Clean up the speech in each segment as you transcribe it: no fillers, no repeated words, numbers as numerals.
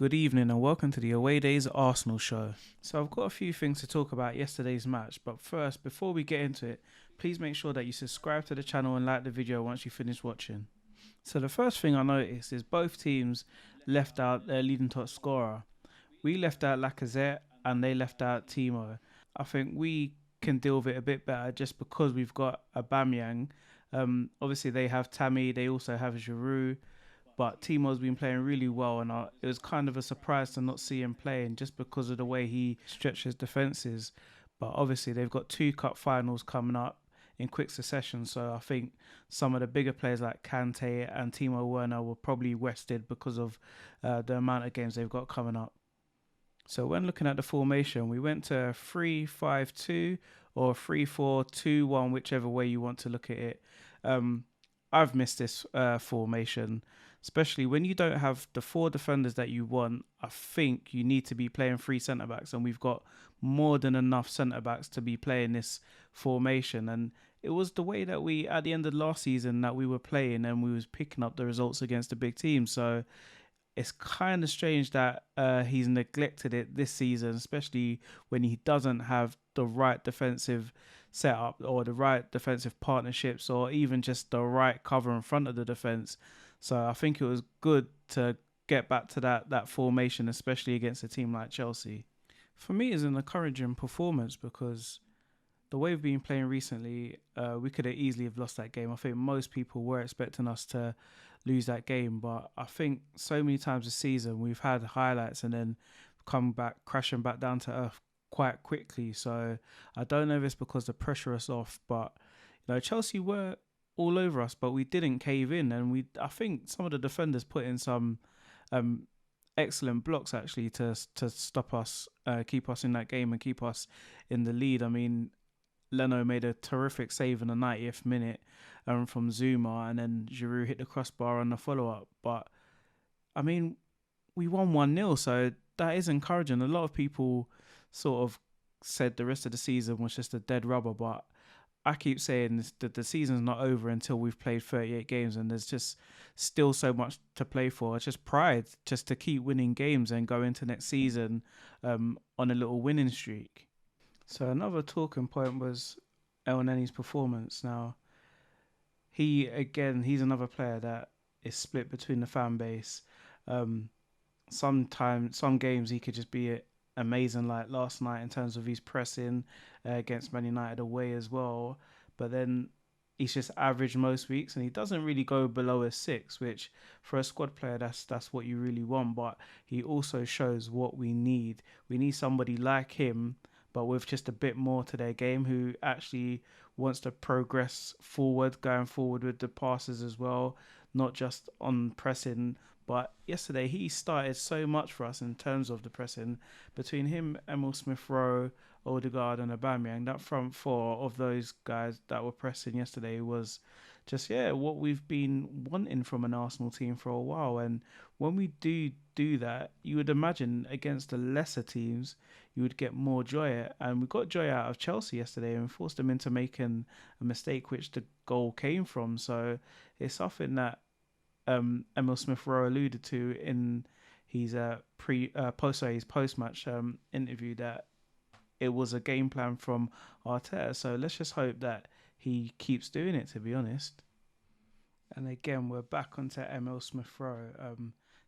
Good evening and welcome to the Away Days Arsenal show. So I've got a few things to talk about yesterday's match, but first, before we get into it, please make sure that you subscribe to the channel and like the video once you finish watching. So the first thing I noticed is both teams left out their leading top scorer. We left out Lacazette and they left out Timo. I think we can deal with it a bit better just because we've got Aubameyang. Obviously they have Tammy, they also have Giroud. But Timo's been playing really well, and it was kind of a surprise to not see him playing just because of the way he stretches defences. But obviously, they've got two cup finals coming up in quick succession, so I think some of the bigger players like Kante and Timo Werner were probably rested because of the amount of games they've got coming up. So when looking at the formation, we went to 3-5-2 or 3-4-2-1, whichever way you want to look at it. I've missed this formation, especially when you don't have the four defenders that you want. I think you need to be playing three centre backs, and we've got more than enough centre backs to be playing this formation. And it was the way that we, at the end of last season, that we were playing and we was picking up the results against the big teams. So it's kind of strange that he's neglected it this season, especially when he doesn't have the right defensive setup or the right defensive partnerships or even just the right cover in front of the defense. So I think it was good to get back to that formation, especially against a team like Chelsea. For me, it's an encouraging performance because the way we've been playing recently, we could have easily have lost that game. I think most people were expecting us to lose that game, but I think so many times this season we've had highlights and then come back crashing back down to earth quite quickly. So I don't know if it's because the pressure is off, but Chelsea were all over us, but we didn't cave in, and I think some of the defenders put in some excellent blocks actually to stop us, keep us in that game and keep us in the lead. I mean, Leno made a terrific save in the 90th minute from Zuma, and then Giroud hit the crossbar on the follow-up. But, I mean, we won 1-0, so that is encouraging. A lot of people sort of said the rest of the season was just a dead rubber, but I keep saying that the season's not over until we've played 38 games, and there's just still so much to play for. It's just pride just to keep winning games and go into next season on a little winning streak. So another talking point was El Nenny's performance. Now, he's another player that is split between the fan base. Sometimes, some games he could just be amazing, like last night in terms of his pressing against Man United away as well. But then he's just average most weeks, and he doesn't really go below a 6, which for a squad player, that's what you really want. But he also shows what we need. We need somebody like him, but with just a bit more to their game, who actually wants to progress forward, going forward with the passes as well, not just on pressing. But yesterday he started so much for us in terms of the pressing. Between him, Emil Smith-Rowe, Odegaard and Aubameyang, that front four of those guys that were pressing yesterday was just what we've been wanting from an Arsenal team for a while. And when we do that, you would imagine against the lesser teams you would get more joy. And we got joy out of Chelsea yesterday and forced them into making a mistake which the goal came from. So it's something that Emil Smith-Rowe alluded to in his post-match interview, that it was a game plan from Arteta. So let's just hope that he keeps doing it, to be honest. And again, we're back onto Emil Smith-Rowe.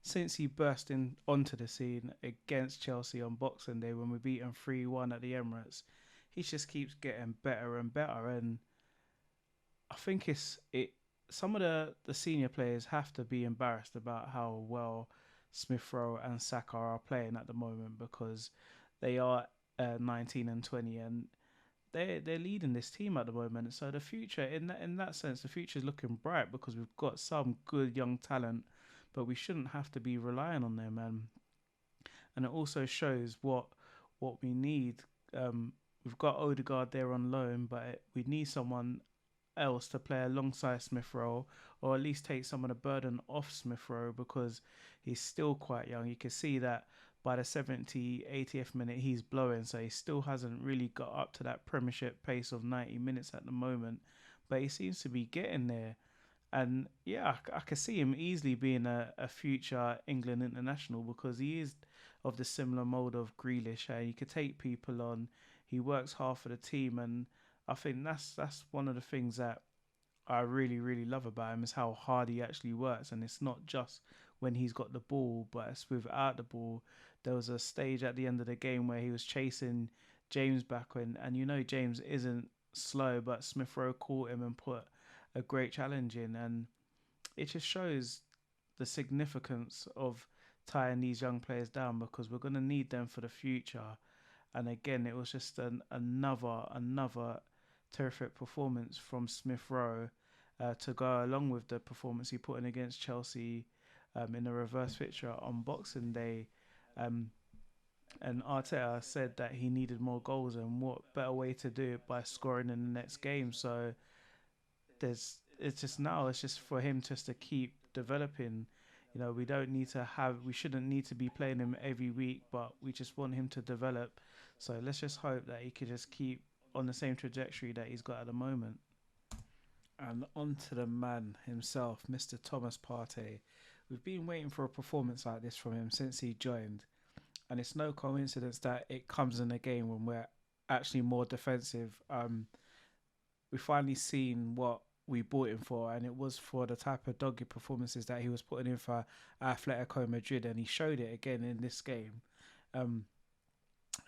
Since he burst onto the scene against Chelsea on Boxing Day when we beat him 3-1 at the Emirates, he just keeps getting better and better. And I think some of the senior players have to be embarrassed about how well Smith-Rowe and Saka are playing at the moment, because they are 19 and 20, and they're leading this team at the moment. So the future, in that sense, the future is looking bright because we've got some good young talent, but we shouldn't have to be relying on them. And it also shows what we need. We've got Odegaard there on loan, but we need someone else to play alongside Smith-Rowe, or at least take some of the burden off Smith-Rowe, because he's still quite young. You can see that by the 70th, 80th minute he's blowing, so he still hasn't really got up to that Premiership pace of 90 minutes at the moment, but he seems to be getting there. And yeah, I could see him easily being a future England international because he is of the similar mold of Grealish. He could take people on. He works hard for the team, and I think that's one of the things that I really really love about him is how hard he actually works. And it's not just when he's got the ball, but it's without the ball. There was a stage at the end of the game where he was chasing James back, and James isn't slow, but Smith Rowe caught him and put a great challenge in, and it just shows the significance of tying these young players down because we're going to need them for the future. And again, it was just another terrific performance from Smith Rowe to go along with the performance he put in against Chelsea in the reverse fixture on Boxing Day. Um, and Arteta said that he needed more goals, and what better way to do it by scoring in the next game? So it's just for him just to keep developing. We shouldn't need to be playing him every week, but we just want him to develop. So let's just hope that he could just keep on the same trajectory that he's got at the moment. And on to the man himself, Mr. Thomas Partey. We've been waiting for a performance like this from him since he joined, and it's no coincidence that it comes in a game when we're actually more defensive. We finally seen what we bought him for, and it was for the type of dogged performances that he was putting in for Atletico Madrid, and he showed it again in this game. Um,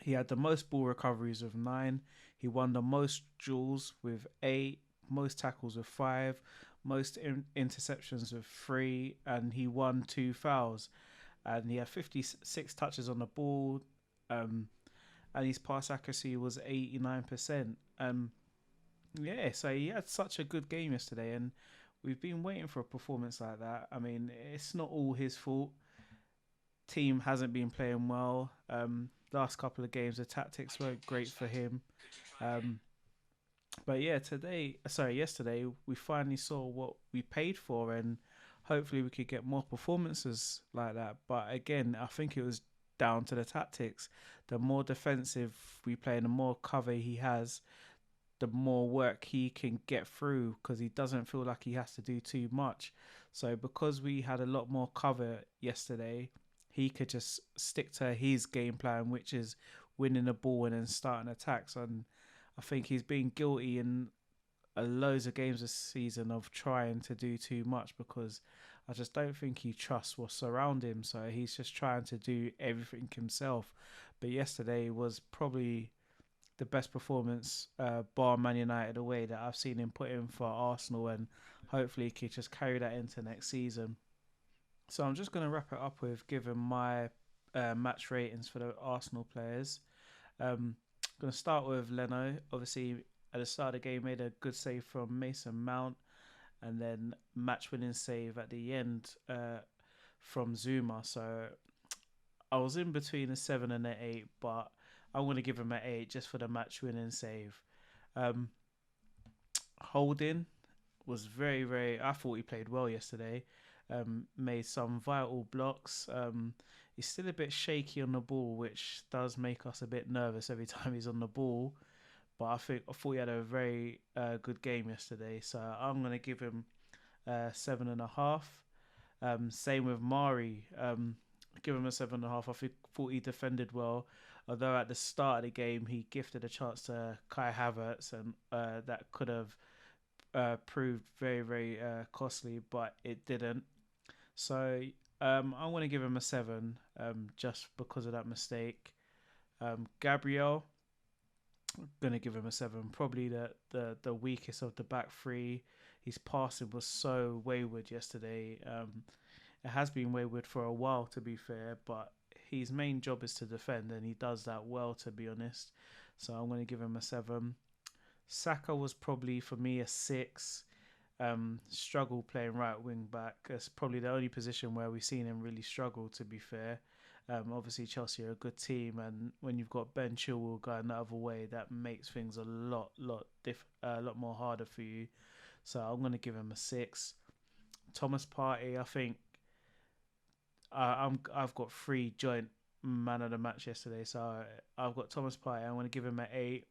he had the most ball recoveries with 9. He won the most duels with 8, most tackles with 5, most interceptions with 3, and he won 2 fouls. And he had 56 touches on the ball, and his pass accuracy was 89%. Yeah, so he had such a good game yesterday, and we've been waiting for a performance like that. I mean, it's not all his fault. Team hasn't been playing well. Last couple of games, the tactics weren't great for him. Um, but yeah, yesterday, we finally saw what we paid for, and hopefully we could get more performances like that. But again, I think it was down to the tactics. The more defensive we play and the more cover he has, the more work he can get through because he doesn't feel like he has to do too much. So because we had a lot more cover yesterday, he could just stick to his game plan, which is winning the ball and then starting attacks. And I think he's been guilty in loads of games this season of trying to do too much because I just don't think he trusts what's around him. So he's just trying to do everything himself. But yesterday was probably the best performance, bar Man United away, that I've seen him put in for Arsenal, and hopefully he can just carry that into next season. So I'm just going to wrap it up with giving my match ratings for the Arsenal players. I'm going to start with Leno. Obviously, at the start of the game, made a good save from Mason Mount, and then match-winning save at the end from Zuma. So I was in between a 7 and an 8, but I'm going to give him an 8 just for the match-winning save. Um, Holding was very, very. I thought he played well yesterday. Made some vital blocks. He's still a bit shaky on the ball, which does make us a bit nervous every time he's on the ball. But I thought he had a very good game yesterday, so I'm gonna give him 7.5. Same with Mari. Give him a 7.5. Thought he defended well, although at the start of the game he gifted a chance to Kai Havertz, and that could have proved very, very costly, but it didn't. So I'm going to give him a 7 just because of that mistake. Gabriel, going to give him a 7. Probably the weakest of the back three. His passing was so wayward yesterday. It has been wayward for a while, to be fair, but his main job is to defend, and he does that well, to be honest. So I'm going to give him a 7. Saka was probably for me a 6. Struggle playing right wing back. It's probably the only position where we've seen him really struggle, to be fair. Obviously Chelsea are a good team, and when you've got Ben Chilwell going the other way, that makes things a lot more harder for you. So I'm going to give him a 6. Thomas Partey, I think I've got 3 joint man of the match yesterday, so I've got Thomas Partey. I'm going to give him an 8.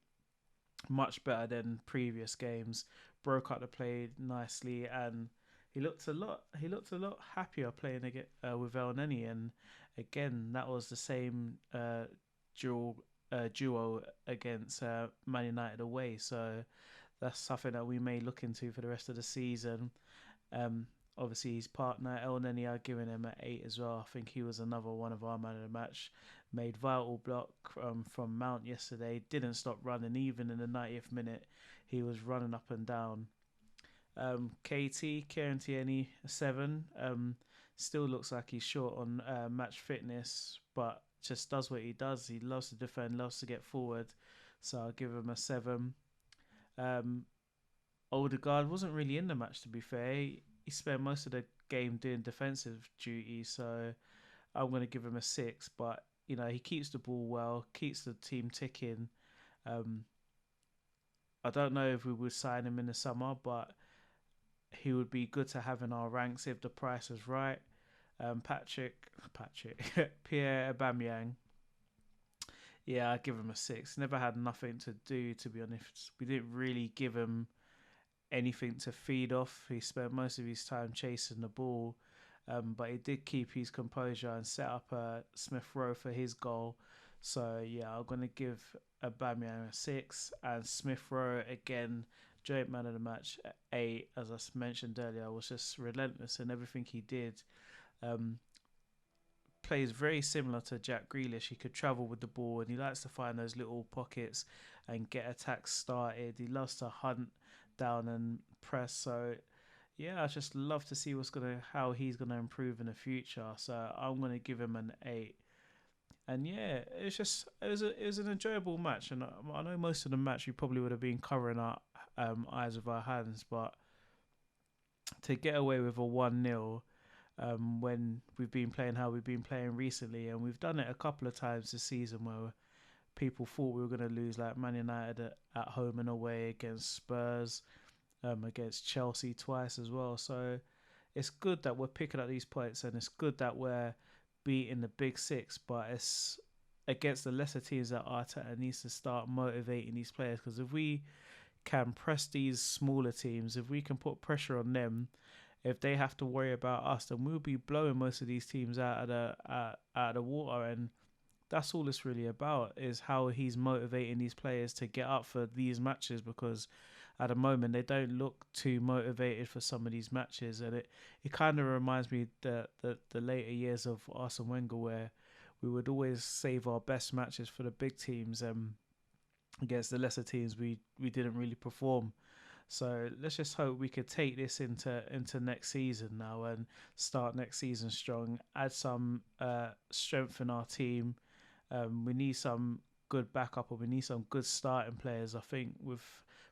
Much better than previous games. Broke up the play nicely, and He looked a lot happier playing again with El Neni, and again that was the same dual duo against Man United away. So that's something that we may look into for the rest of the season. Um, Obviously, his partner El Neni, are giving him an 8 as well. I think he was another one of our man of the match. Made vital block from Mount yesterday. Didn't stop running even in the 90th minute. He was running up and down. KT Kieran Tierney 7. Still looks like he's short on match fitness, but just does what he does. He loves to defend, loves to get forward. So I'll give him a 7. Um, Odegaard wasn't really in the match, to be fair. He spent most of the game doing defensive duties, so I'm going to give him a 6. But he keeps the ball well, keeps the team ticking. Um, I don't know if we would sign him in the summer, but he would be good to have in our ranks if the price was right. Patrick, Pierre Aubameyang. Yeah, I give him a 6. Never had nothing to do, to be honest. We didn't really give him anything to feed off. He spent most of his time chasing the ball, but he did keep his composure and set up Smith Rowe for his goal. So yeah, I'm gonna give Aubameyang a 6, and Smith Rowe again, joint man of the match, 8. As I mentioned earlier, was just relentless in everything he did. Um, Plays very similar to Jack Grealish. He could travel with the ball, and he likes to find those little pockets and get attacks started. He loves to hunt down and press. So yeah, I just love to see how he's gonna improve in the future. So I'm gonna give him an 8. And yeah, it was an enjoyable match, and I know most of the match we probably would have been covering our eyes with our hands, but to get away with a 1-0 when we've been playing how we've been playing recently, and we've done it a couple of times this season where people thought we were going to lose, like Man United at home and away, against Spurs, against Chelsea twice as well. So it's good that we're picking up these points, and it's good that we're beating the big six, but it's against the lesser teams that Arteta needs to start motivating these players, because if we can press these smaller teams, if we can put pressure on them, if they have to worry about us, then we'll be blowing most of these teams out of the water. And that's all it's really about, is how he's motivating these players to get up for these matches, because at the moment they don't look too motivated for some of these matches. And it kind of reminds me the later years of Arsene Wenger, where we would always save our best matches for the big teams. Against the lesser teams we didn't really perform. So let's just hope we could take this into next season now, and start next season strong. Add some strength in our team. We need some good backup, or we need some good starting players. I think with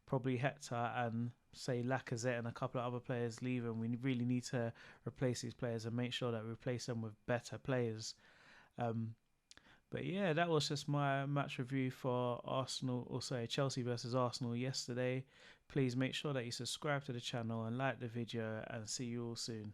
probably Hector and say Lacazette and a couple of other players leaving, we really need to replace these players and make sure that we replace them with better players. But yeah, that was just my match review for Chelsea versus Arsenal yesterday. Please make sure that you subscribe to the channel and like the video, and see you all soon.